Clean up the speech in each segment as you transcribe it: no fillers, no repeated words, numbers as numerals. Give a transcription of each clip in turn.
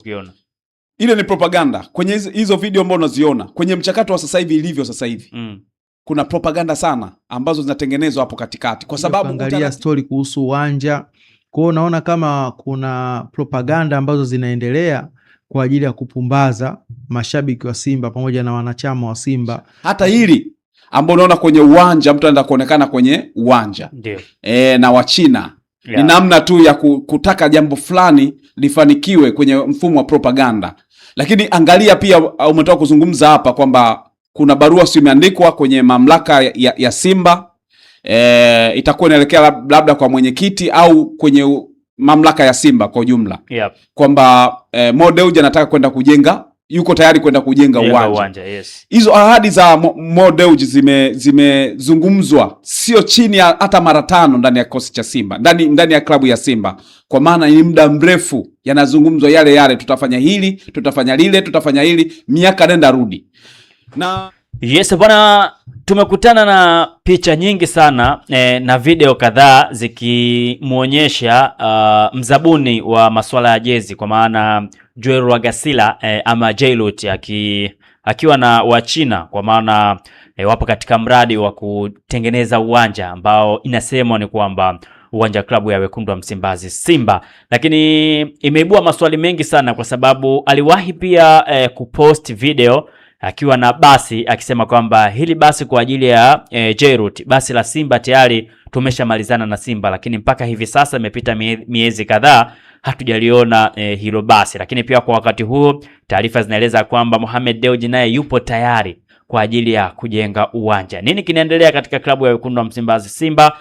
Ukiona ile ni propaganda kwenye hizo video ambazo unaziona kwenye mchakato wa sasa hivi ilivyo sasa hivi. Kuna propaganda sana ambazo zinatengenezwa hapo katikati, kwa sababu angalia story kuhusu uwanja. Kwa hiyo unaona kama kuna propaganda ambazo zinaendelea kwa ajili ya kupumbaza mashabiki wa Simba pamoja na wanachama wa Simba. Hata hili ambao unaona kwenye uwanja, mtu anaenda kuonekana kwenye uwanja na Wachina ni namna tu ya kutaka jambo fulani lifanikiwe kwenye mfumo wa propaganda. Lakini angalia pia, umetoka kuzungumza hapa kwamba kuna barua imeandikwa kwenye mamlaka ya Simba, itakuwa inaelekea labda kwa mwenyekiti au kwenye mamlaka ya Simba kwa ujumla, kwamba Mo Dewji anataka kwenda kujenga, yuko tayari kwenda kujenga uwanja. Hizo ahadi za Mo Dewji zimezungumzwa sio chini ya hata mara 5 ndani ya kikosi cha Simba, ndani ya klabu ya Simba, kwa maana ni muda mrefu yanazungumzwa yale, tutafanya hili, tutafanya lile, tutafanya hili, miaka nenda rudi. Na yes bwana, tumekutana na picha nyingi sana na video kadhaa zikimuonyesha mzabuni wa masuala ya jezi, kwa maana Joel Rwagasila ama Jailot akiwa na Wachina, kwa maana wapo katika mradi wa kutengeneza uwanja ambao inasemwa ni kwamba uwanja klabu ya Wekundu wa Msimbazi Simba. Lakini imeibua maswali mengi sana, kwa sababu aliwahi pia kupost video akiwa na basi akisema kwamba hili basi kwa ajili ya Jairut, basi la Simba tayari tumeshamalizana na Simba, lakini mpaka hivi sasa imepita miezi kadhaa hatujaliona hilo basi. Lakini pia kwa wakati huu taarifa zinaeleza kwamba Mohamed Dewji naye yupo tayari kwa ajili ya kujenga uwanja. Nini kinaendelea katika klabu ya Wekundu wa Msimbazi Simba?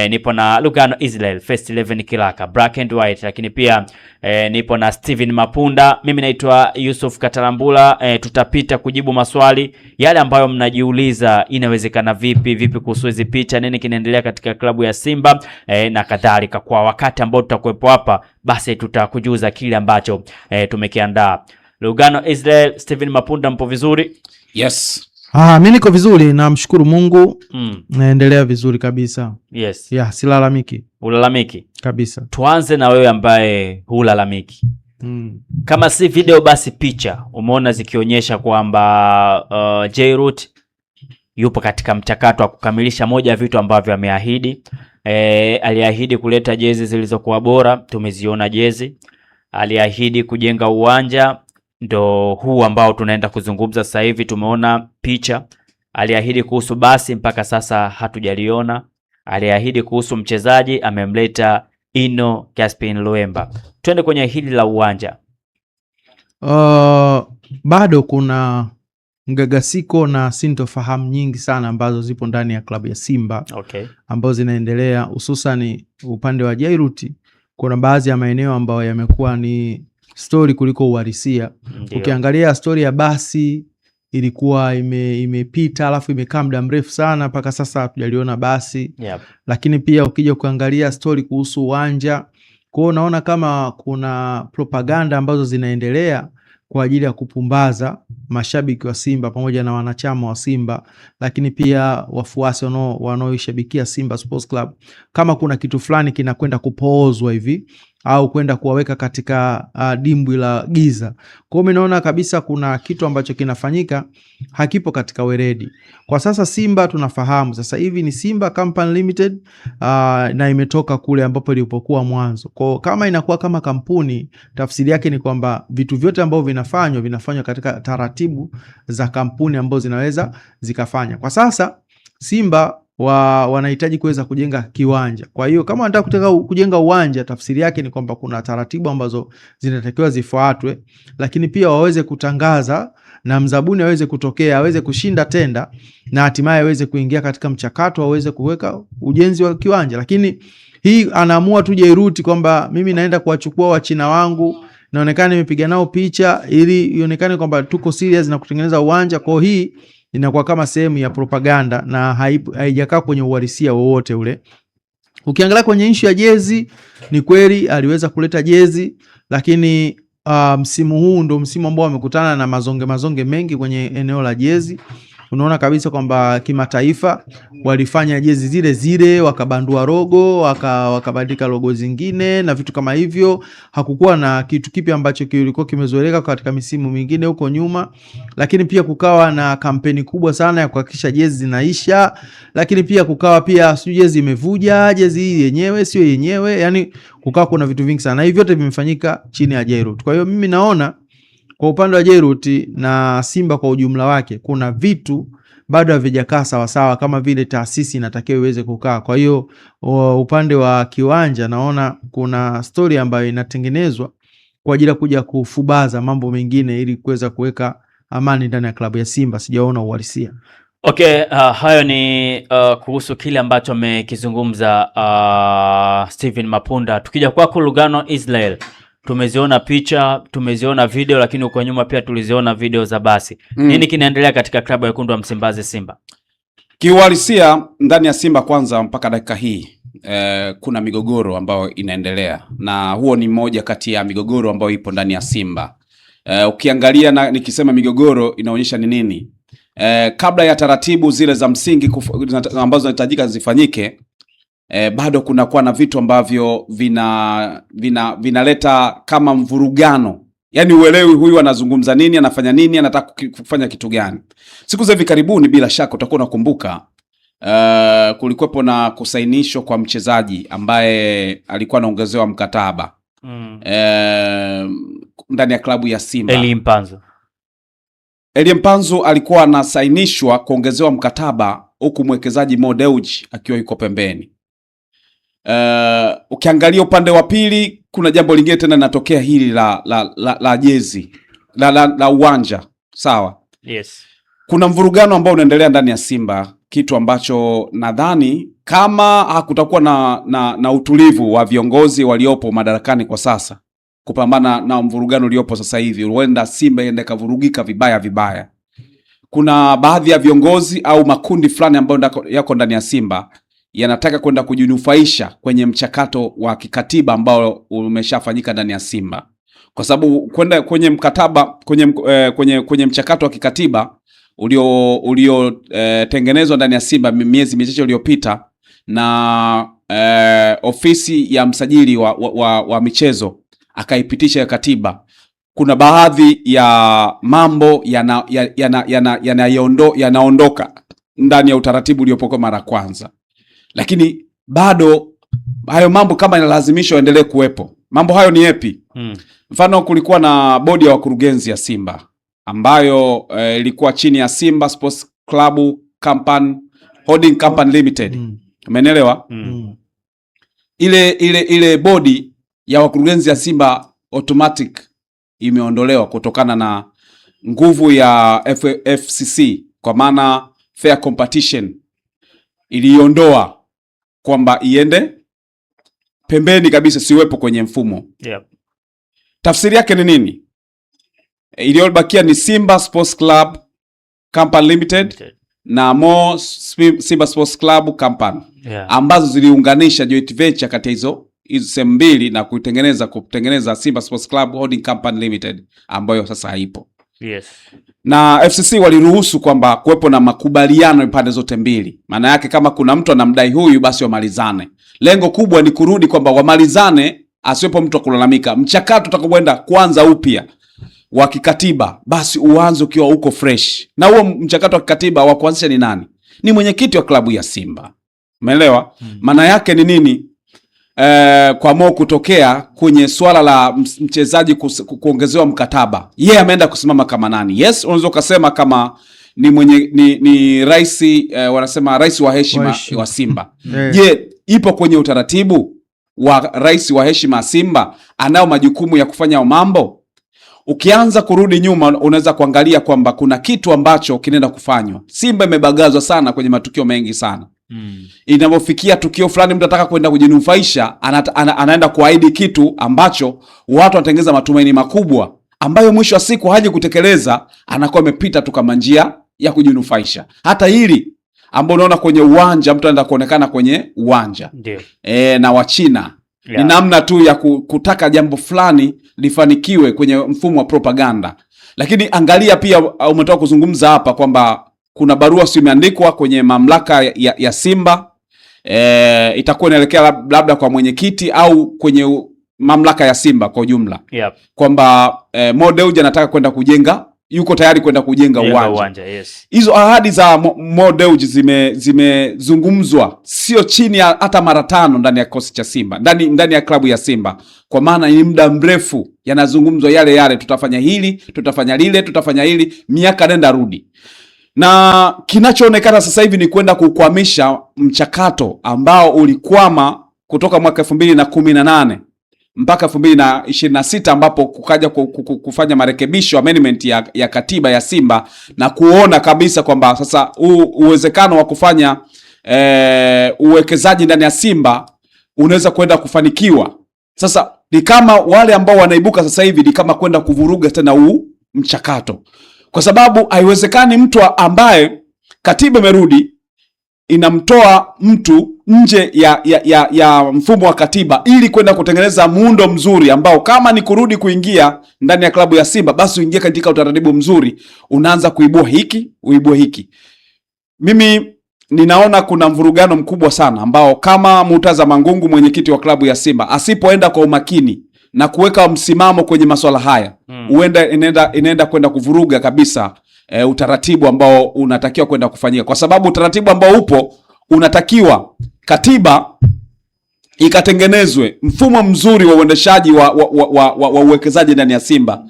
Nipo na Lugano Israel, First 11 Kilaka, Black and White, lakini pia nipo na Steven Mapunda. Mimi naitwa Yusuf Katalambula. Tutapita kujibu maswali yale ambayo mnajiuliza, inawezekana vipi kuhusu hizi picha, nini kinaendelea katika klabu ya Simba na kadhalika. Kwa wakati ambao tutakuwepo hapa, basi tutakujuza kile ambacho tumekiandaa. Lugano Israel, Steven Mapunda, mpo vizuri? Yes. Mimi niko vizuri, namshukuru Mungu. Naendelea vizuri kabisa. Yes. Silalamiki. Ulalamiki? Kabisa. Tuanze na wewe ambaye hulalamiki. Kama si video basi picha umeona zikionyesha kwamba Jairut yupo katika mchakato wa kukamilisha moja ya vitu ambavyo ameahidi. Aliahidi kuleta jezi zilizokuwa bora, tumeziona jezi. Aliahidi kujenga uwanja, ndo huu ambao tunaenda kuzungumza sasa hivi, tumeona picha. Aliahidi kuhusu basi, mpaka sasa hatujaliona. Aliahidi kuhusu mchezaji, amemleta Ino Caspin Luemba. Twende kwenye hili la uwanja. Bado kuna mgagasiko na sintofahamu nyingi sana ambazo zipo ndani ya klabu ya Simba, ambazo zinaendelea, hususan upande wa Jairut. Kuna baadhi ya maeneo ambayo yamekuwa ni story kuliko uhalisia. Ukiangalia story ya basi ilikuwa imepita, alafu imekaa muda mrefu sana, mpaka sasa hatujaliona basi. Lakini pia ukija kuangalia story kuhusu uwanja, kwa hiyo unaona kama kuna propaganda ambazo zinaendelea kwa ajili ya kupumbaza mashabiki wa Simba pamoja na wanachama wa Simba, lakini pia wafuasi wanaoishabikia Simba Sports Club, kama kuna kitu fulani kinakwenda kupoozwa hivi au kwenda kuwaweka katika dimbwi la giza. Kwa hiyo mimi naona kabisa kuna kitu ambacho kinafanyika hakipo katika weredi. Kwa sasa Simba tunafahamu sasa hivi ni Simba Company Limited, na imetoka kule ambapo ilipokuwa mwanzo. Kwa kama inakuwa kama kampuni, tafsiri yake ni kwamba vitu vyote ambavyo vinafanywa katika taratibu za kampuni ambazo zinaweza zikafanya. Kwa sasa Simba wanahitaji kuweza kujenga kiwanja. Kwa hiyo kama wanataka kujenga uwanja, tafsiri yake ni kwamba kuna taratibu ambazo zinatakiwa zifuatwe, lakini pia waweze kutangaza na mzabuni aweze kutokea, aweze kushinda tenda, na hatimaye aweze kuingia katika mchakato, aweze kuweka ujenzi wa kiwanja. Lakini hii anaamua tu Jairut kwamba mimi naenda kuwachukua Wachina wangu, naonekana nimepiga nao picha ili ionekane kwamba tuko serious na kutengeneza uwanja. Kwa hii inakuwa kama sehemu ya propaganda na haijakaa kwenye uhalisia wowote ule. Ukiangalia kwenye issue ya jezi, ni kweli aliweza kuleta jezi, lakini msimu huu ndo msimu ambao wamekutana na mazonge mengi kwenye eneo la jezi. unaona kabisa kwamba kimataifa walifanya jezi zile zile, wakabandua logo, wakabandika logo zingine na vitu kama hivyo. Hakukuwa na kitu kipi ambacho kilikuwa kimezoeleka katika misimu mingine huko nyuma, lakini pia kukawa na kampeni kubwa sana ya kuhakikisha jezi zinaisha, lakini pia kukawa pia sio jezi imevuja, jezi hii yenyewe sio yenyewe, yani kukawa kuna vitu vingi sana, na hivyo vyote vimefanyika chini ya Jairut. Kwa hiyo mimi naona kwa upande wa Jairut na Simba kwa ujumla wake kuna vitu bado havijakaa sawa sawa kama vile taasisi inatakiwa iweze kukaa. Kwa hiyo upande wa kiwanja naona kuna story ambayo inatengenezwa kwa ajili ya kuja kufubaza mambo mengine ili kuweza kuweka amani ndani ya klabu ya Simba. Sijaona uhalisia. Okay, hayo ni kuhusu kile ambacho amekizungumza Steven Mapunda. Tukija kwako Lugano Israel, tumeziona picha, tumeziona video, lakini uko nyuma pia tuliziona video za basi. Nini kinaendelea katika klabu ya Wekundu wa Msimbazi Simba? Kiuhalisia ndani ya Simba kwanza mpaka dakika hii kuna migogoro ambayo inaendelea, na huo ni moja kati ya migogoro ambayo ipo ndani ya Simba. Ukiangalia na nikisema migogoro inaonyesha ni nini? Kabla ya taratibu zile za msingi ambazo zinahitajika zifanyike, bado kunakuwa na vitu ambavyo vinaleta kama mvurugano. Yaani uelewi huyu anazungumza nini, anafanya nini, anataka kufanya kitu gani. Siku za hivi karibuni bila shaka utakuwa unakumbuka kulikuwepo na kusainishwa kwa mchezaji ambaye alikuwa anaongezewa mkataba ndani ya klabu ya Simba. Elie Mpanzu alikuwa anasainishwa kuongezewa mkataba huku mwekezaji Mo Dewji akiwa yuko pembeni. Ukiangalia upande wa pili kuna jambo lingine tena linatokea hili la jezi la uwanja. Sawa? Yes. Kuna mvurugano ambao unaendelea ndani ya Simba, kitu ambacho nadhani kama hakutakuwa na utulivu wa viongozi waliopo madarakani kwa sasa kupambana na mvurugano uliopo sasa hivi, huenda Simba iende kavurugika vibaya. Kuna baadhi ya viongozi au makundi fulani ambayo yako ndani ya Simba yanataka kwenda kujinufaisha kwenye mchakato wa kikatiba ambao umeshafanyika ndani ya Simba, kwa sababu kwenda kwenye mkataba kwenye mchakato wa kikatiba uliotengenezwa ndani ya Simba miezi michache iliyopita na ofisi ya msajili wa michezo akaipitisha katiba. Kuna baadhi ya mambo yanaondoka ndani ya utaratibu uliopokuwa mara kwanza, lakini bado hayo mambo kama yanalazimishwa yaendelee kuwepo. Mambo hayo ni yapi? Mfano, kulikuwa na bodi ya wakurugenzi ya Simba ambayo ilikuwa chini ya Simba Sports Club Holding Company Limited. Umeelewa? Ile bodi ya wakurugenzi ya Simba automatic imeondolewa kutokana na nguvu ya FCC, kwa maana fair competition iliondoa kwamba iende pembeni kabisa, siwepo kwenye mfumo. Yep. Tafsiri yake ni nini? Iliyobakia ni Simba Sports Club Company Limited na Mo Simba Sports Club Company, ambazo ziliunganisha joint venture kati ya hizo sehemu mbili na kutengeneza Simba Sports Club Holding Company Limited ambayo sasa haipo. Yes. Na FCC waliruhusu kwamba kuwepo na makubaliano pande zote mbili. Maana yake kama kuna mtu anamdai huyu basi wamalizane. Lengo kubwa ni kurudi kwamba wamalizane, asiwepo mtu akulalamika. Mchakato utakapoenda kwanza upya wa kikatiba basi uanze ukiwa uko fresh. Na huo mchakato wa kikatiba wa kuanzisha ni nani? Ni mwenyekiti wa klabu ya Simba. Umeelewa? Maana yake ni nini? Kwa Mo kutokea kwenye swala la mchezaji kuongezewa mkataba, yeye ameenda kusimama kama nani? Yes, unaweza kusema kama ni rais, wanasema rais wa heshima wa Simba. Je, ipo kwenye utaratibu wa rais wa heshima Simba? Anao majukumu ya kufanya mambo? Ukianza kurudi nyuma unaweza kuangalia kwamba kuna kitu ambacho kinaenda kufanywa. Simba imebagazwa sana kwenye matukio mengi sana. Inapofikia tukio fulani mtu anataka kwenda kujinufaisha, anaenda kuahidi kitu ambacho watu wanatengeneza matumaini makubwa, ambayo mwisho wa siku haji kutekeleza, anakuwa amepita tu kama njia ya kujinufaisha. Hata hili ambao unaona kwenye uwanja, mtu anaenda kuonekana kwenye uwanja na Wachina ni namna tu ya kutaka jambo fulani lifanikiwe kwenye mfumo wa propaganda. Lakini angalia pia, umetoka kuzungumza hapa kwamba kuna barua sio imeandikwa kwenye mamlaka ya Simba, itakuwa inaelekea labda kwa mwenyekiti au kwenye mamlaka ya Simba kwa ujumla, yep, kwamba Mo Dewji anataka kwenda kujenga, yuko tayari kwenda kujenga uwanja. Yes. Hizo ahadi za Mo Dewji zimezungumzwa sio chini ya hata mara 5 ndani ya kikosi cha Simba, ndani ya klabu ya Simba, kwa maana ni muda mrefu yanazungumzwa yale, tutafanya hili, tutafanya lile, tutafanya hili, miaka nenda rudi. Na kinachoonekana sasa hivi ni kwenda kukwamisha mchakato ambao ulikwama kutoka mwaka 2018 mpaka 2026 ambapo kukaja kufanya marekebisho amendment ya katiba ya Simba, na kuona kabisa kwamba sasa uwezekano wa kufanya uwekezaji ndani ya Simba unaweza kwenda kufanikiwa. Sasa ni kama wale ambao wanaibuka sasa hivi ni kama kwenda kuvuruga tena huu mchakato, kwa sababu haiwezekani mtu ambaye katiba imerudi inamtoa mtu nje ya mfumo wa katiba ili kwenda kutengeneza muundo mzuri ambao kama ni kurudi kuingia ndani ya klabu ya Simba, basi uingie katika utaratibu mzuri, unaanza kuibua hiki. Mimi ninaona kuna mvurugano mkubwa sana ambao kama Murtaza Mangungu, mwenyekiti wa klabu ya Simba, asipoenda kwa umakini na kuweka msimamo kwenye masuala haya, inaenda kwenda kuvuruga kabisa utaratibu ambao unatakiwa kwenda kufanyika, kwa sababu utaratibu ambao upo unatakiwa katiba ikatengenezwe, mfumo mzuri wa uendeshaji wa uwekezaji ndani ya Simba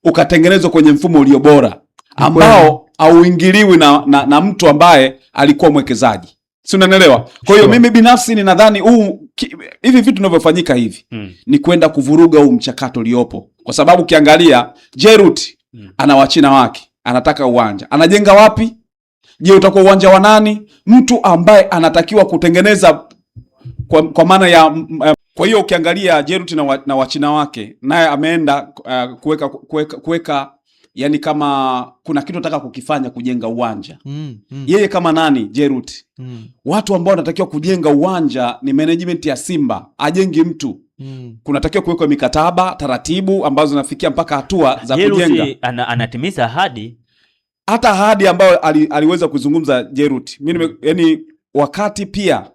ukatengenezwa kwenye mfumo ulio bora ambao hauingiliwi na mtu ambaye alikuwa mwekezaji, si unanielewa? Kwa hiyo mimi binafsi ninadhani hivi vitu vinavyofanyika hivi ni kwenda kuvuruga huu mchakato uliopo, kwa sababu ukiangalia Jerut ana wachina wake, anataka uwanja, anajenga wapi? Je, utakuwa uwanja wa nani? Mtu ambaye anatakiwa kutengeneza kwa maana ya kwa hiyo ukiangalia Jerut na wachina wake, naye ameenda kuweka yani kama kuna kitu nataka kukifanya, kujenga uwanja. Yeye kama nani Jerut? Watu ambao wanatakiwa kujenga uwanja ni management ya Simba, ajengi mtu. Kunatakiwa kuwekwa mikataba, taratibu ambazo zinafikia mpaka hatua za kujenga. Anatimiza ahadi, hata ahadi ambayo aliweza kuzungumza Jerut. Mimi yani wakati pia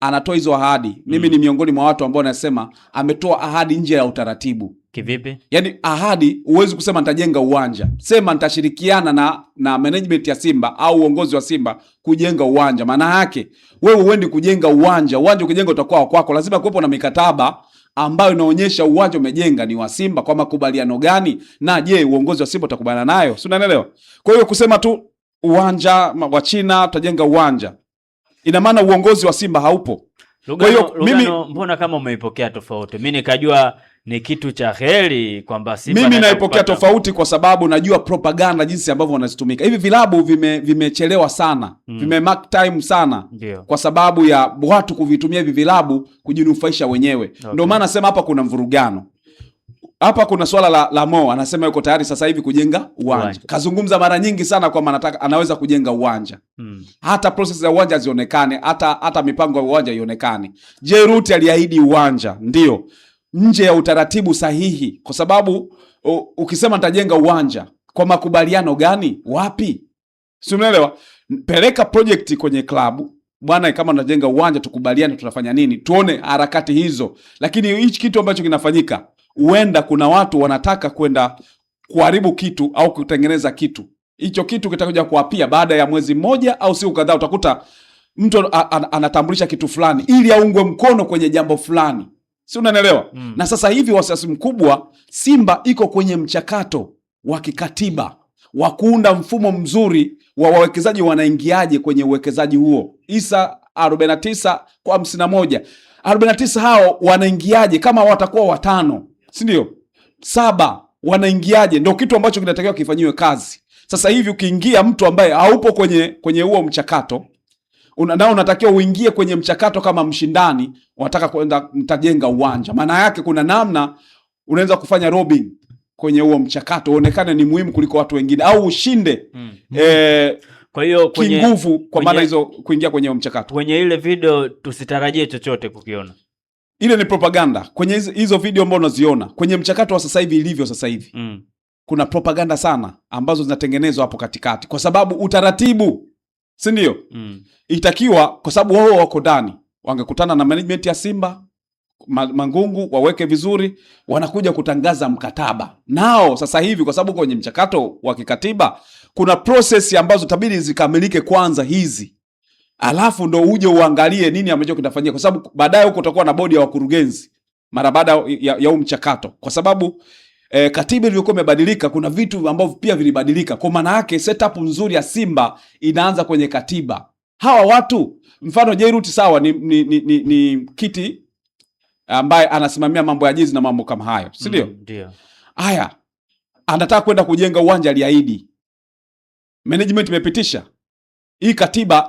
anatoa hizo ahadi, mimi ni miongoni mwa watu ambao nasema ametoa ahadi nje ya utaratibu. Kivipi? Yani ahadi, huwezi kusema nitajenga uwanja, sema nitashirikiana na management ya Simba au uongozi wa Simba kujenga uwanja. Maana yake wewe uendi kujenga uwanja ukijenga utakuwa wa kwako, lazima kuwepo na mikataba ambayo inaonyesha uwanja umejenga ni wa Simba kwa makubaliano gani, na je uongozi wa Simba utakubaliana nayo, si unaelewa? Kwa hiyo kusema tu uwanja wa China tutajenga uwanja, ina maana uongozi wa Simba haupo. Kwa hiyo mimi mbona kama umeipokea tofauti? Mimi nikajua ni kitu cha heri kwamba Simba. Mimi naipokea tofauti kwa sababu najua propaganda jinsi ambavyo wanazitumika. Hivi vilabu vimechelewa sana, mark time sana. Ndiyo. Kwa sababu ya watu kuvitumia hivi vilabu kujinufaisha wenyewe. Okay. Ndio maana nasema hapa kuna mvurugano. Hapa kuna swala la Mo, anasema yuko tayari sasa hivi kujenga uwanja. Kazungumza mara nyingi sana kwamba anaweza kujenga uwanja. Hata process ya uwanja zionekane, hata mipango ya uwanja ionekane. Jerut aliahidi uwanja, ndio nje ya utaratibu sahihi, kwa sababu ukisema nitajenga uwanja kwa makubaliano gani, wapi? Si umeelewa? Peleka project kwenye klabu bwana, kama unajenga uwanja tukubaliane tunafanya nini, tuone harakati hizo. Lakini hichi kitu ambacho kinafanyika, huenda kuna watu wanataka kwenda kuharibu kitu au kutengeneza kitu. Hicho kitu kitakuja kuapia baada ya mwezi mmoja au siku kadhaa, utakuta mtu anatambulisha kitu fulani ili aungwe mkono kwenye jambo fulani. Si unanielewa? Na sasa hivi wasiwasi mkubwa, Simba iko kwenye mchakato wa kikatiba wa kuunda mfumo mzuri wa wawekezaji wanaingiaje kwenye uwekezaji huo. Isa 49 kwa 51. 49 hao wanaingiaje kama watakuwa 5, si ndio? 7 wanaingiaje? Ndio kitu ambacho kinatakiwa kifanyiwe kazi. Sasa hivi ukiingia mtu ambaye haupo kwenye huo mchakato, unatakiwa uingie kwenye mchakato kama mshindani, unataka kwenda mtajenga uwanja. Maana yake kuna namna unaweza kufanya lobbying kwenye huo mchakato, uonekane ni muhimu kuliko watu wengine au ushinde. Kwa hiyo kinguvu kwa maana hizo kuingia kwenye mchakato. Kwenye ile video tusitarajie chochote kukiona. Ile ni propaganda. Kwenye hizo video ambazo unaziona kwenye mchakato wa sasa hivi ilivyo sasa hivi. kuna propaganda sana ambazo zinatengenezwa hapo katikati, kwa sababu utaratibu, si ndio? Itakiwa, kwa sababu wao wako ndani, wangekutana na management ya Simba Mangungu, waweke vizuri, wanakuja kutangaza mkataba nao sasa hivi, kwa sababu kwenye mchakato wa kikatiba kuna process ambazo tabidi zikamilike kwanza hizi, alafu ndo uje uangalie nini ambacho kitafanyika, kwa sababu baadaye huko utakuwa na bodi ya wakurugenzi mara baada ya huu mchakato, kwa sababu katiba ilivyokuwa imebadilika, kuna vitu ambavyo pia vilibadilika. Kwa maana yake setup nzuri ya Simba inaanza kwenye katiba. Hawa watu, mfano Jairuti, sawa, ni kiti ambaye anasimamia mambo ya jezi na mambo kama hayo, si ndio? Ndio. Haya, anataka kwenda kujenga uwanja, aliahidi. Management imepitisha. Hii katiba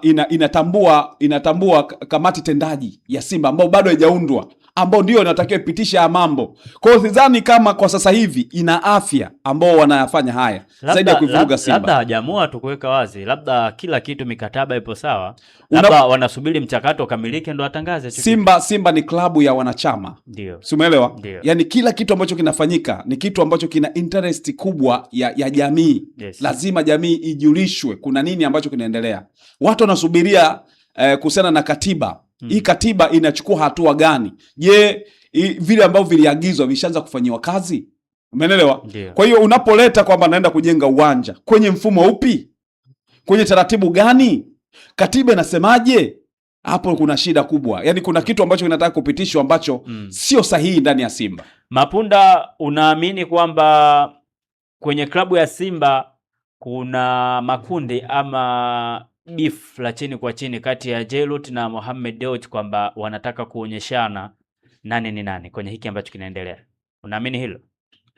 inatambua kamati tendaji ya Simba ambao bado haijaundwa, ambao ndio inatakiwa ipitisha mambo. Kwa hiyo sidhani kama kwa sasa hivi ina afya ambao wanayafanya haya zaidi ya kuivuruga Simba. Labda hajaamua tu kuweka wazi, labda kila kitu mikataba ipo sawa, labda wanasubiri mchakato ukamilike ndo atangaze. Simba ni klabu ya wanachama, ndio, si umeelewa? Yani kila kitu ambacho kinafanyika ni kitu ambacho kina interest kubwa ya jamii. Yes. Lazima jamii ijulishwe kuna nini ambacho kinaendelea. Watu wanasubiria kuhusiana na katiba. Hii katiba inachukua hatua gani? Je, vile ambavyo viliagizwa vishaanza kufanyiwa kazi? Umeelewa? Kwa hiyo unapoleta kwamba naenda kujenga uwanja, kwenye mfumo upi? Kwenye taratibu gani? Katiba inasemaje? Hapo kuna shida kubwa. Yaani kuna kitu ambacho kinataka kupitishwa ambacho sio sahihi ndani ya Simba. Mapunda, unaamini kwamba kwenye klabu ya Simba kuna makundi ama beef la chini kwa chini kati ya Jairut na Mohamed Dewji, kwamba wanataka kuonyeshana nani ni nani kwenye hiki ambacho kinaendelea? Unaamini hilo?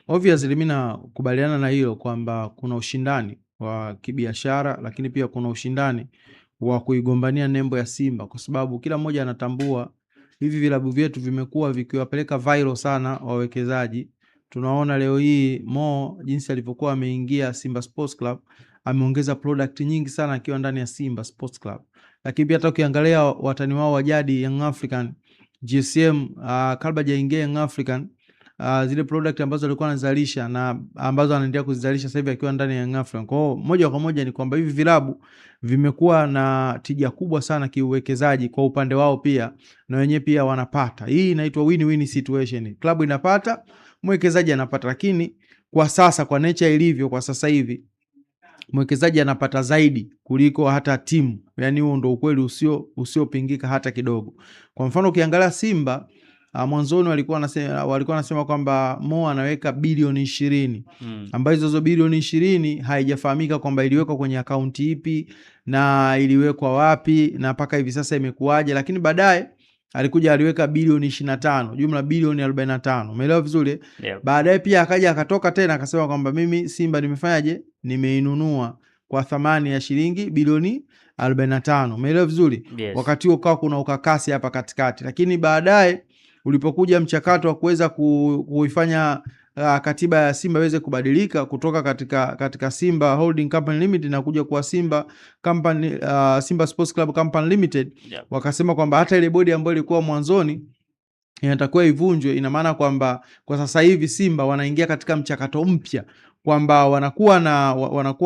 Obviously mimi nakubaliana na hilo kwamba kuna ushindani wa kibiashara, lakini pia kuna ushindani wa kuigombania nembo ya Simba, kwa sababu kila mmoja anatambua hivi vilabu vyetu vimekuwa vikiwapeleka viral sana wawekezaji. Tunaona leo hii Mo jinsi alivyokuwa ameingia Simba Sports Club, ameongeza product nyingi sana akiwa ndani ya Simba Sports Club. Lakini pia hata ukiangalia watani wao wa jadi Young African, GSM, kabla hajaingia Young African, zile product ambazo alikuwa anazalisha na ambazo anaendelea kuzalisha sasa hivi akiwa ndani ya Young African. Kwa hiyo moja kwa moja ni kwamba hivi vilabu vimekuwa na tija kubwa sana kiuwekezaji kwa upande wao pia, na wenyewe pia wanapata. Hii inaitwa win-win situation. Klabu inapata, mwekezaji anapata. Lakini kwa sasa, kwa nature ilivyo kwa sasa hivi, mwekezaji anapata zaidi kuliko hata timu. Yaani huo ndio ukweli usiopingika hata kidogo. Kwa mfano ukiangalia Simba, mwanzoni walikuwa wanasema kwamba Mo anaweka bilioni 20, ambazo hizo bilioni 20 haijafahamika kwamba iliwekwa kwenye akaunti ipi na iliwekwa wapi na mpaka hivi sasa imekuaje. Lakini baadaye aliweka bilioni 25, jumla bilioni 45. Umeelewa vizuri? Yeah. Baadaye pia akaja akatoka tena akasema kwamba mimi Simba nimefanyaje? Nimeinunua kwa thamani ya shilingi bilioni 45. Umeelewa vizuri? Yes. Wakati huo kwa kuna ukakasi hapa katikati. Lakini baadaye ulipokuja mchakato wa kuweza kuifanya katiba ya Simba iweze kubadilika kutoka katika Simba Holding Company Limited na kuja kuwa Simba Company, Simba Sports Club Company Limited. Yeah. Wakasema kwamba hata ile bodi ambayo ilikuwa mwanzoni inatakiwa ivunjwe. Ina maana kwamba kwa sasa hivi Simba wanaingia katika mchakato mpya kwamba wanakuwa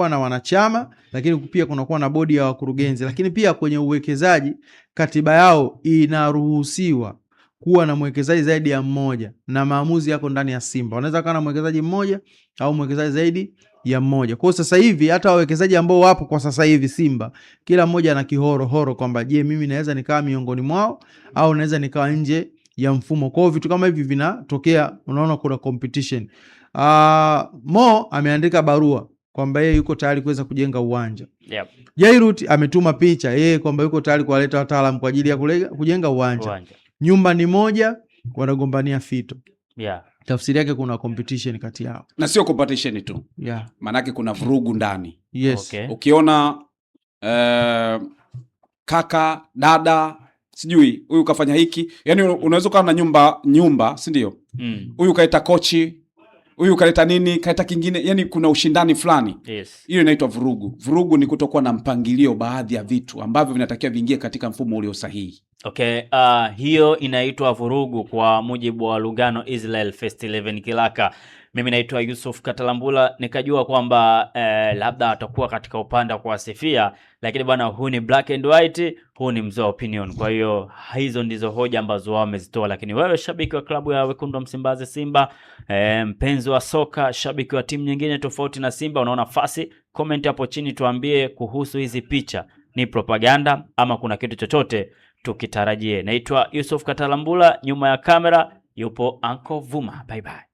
na wanachama, lakini pia kunakuwa na bodi ya wakurugenzi. Lakini pia kwenye uwekezaji katiba yao inaruhusiwa kuwa na mwekezaji zaidi ya mmoja, na maamuzi yako ndani ya Simba. Wanaweza kuwa na mwekezaji mmoja au mwekezaji zaidi ya mmoja. Kwa sasa hivi hata wawekezaji ambao wapo kwa sasa hivi Simba, kila mmoja ana kihoro kwamba je, mimi naweza nikawa miongoni mwao au naweza nikawa nje ya mfumo. Kwa hiyo vitu kama hivi vinatokea, unaona kuna competition. Mo ameandika barua kwamba yeye yuko tayari kuweza kujenga uwanja. Yep. Jairut ametuma picha yeye kwamba yuko tayari kuwaleta wataalamu kwa ajili ya kujenga uwanja. Nyumba ni moja, wanagombania fito. Yeah. Tafsiri yake kuna competition kati yao. Na sio competition tu. Yeah. Manake kuna vurugu ndani. Yes. Okay. Ukiona kaka, dada, sijui huyu kafanya hiki. Yaani unaweza kuwa na nyumba, si ndio? Huyu kaita kochi, huyu kaleta nini, kaleta kingine. Yaani kuna ushindani fulani. Yes. Hiyo inaitwa vurugu. Vurugu ni kutokuwa na mpangilio baadhi ya vitu ambavyo vinatakiwa viingie katika mfumo ulio sahihi. Okay, hiyo inaitwa vurugu kwa mujibu wa Lugano Israel First 11 Kilaka. Mimi naitwa Yusuf Katalambula, nikajua kwamba labda atakuwa katika upande wa kuwasifia, lakini bwana, huu ni Black and White, huu ni Mzee Opinion. Kwa hiyo hizo ndizo hoja ambazo wao wamezitoa, lakini wewe shabiki wa klabu ya Wekundu wa Msimbazi Simba, mpenzi wa soka, shabiki wa timu nyingine tofauti na Simba, unaona nafasi, comment hapo chini tuambie kuhusu hizi picha, ni propaganda ama kuna kitu chochote tukitarajie. Naitwa Yusuf Katalambula, nyuma ya kamera yupo Uncle Vuma. Bye bye.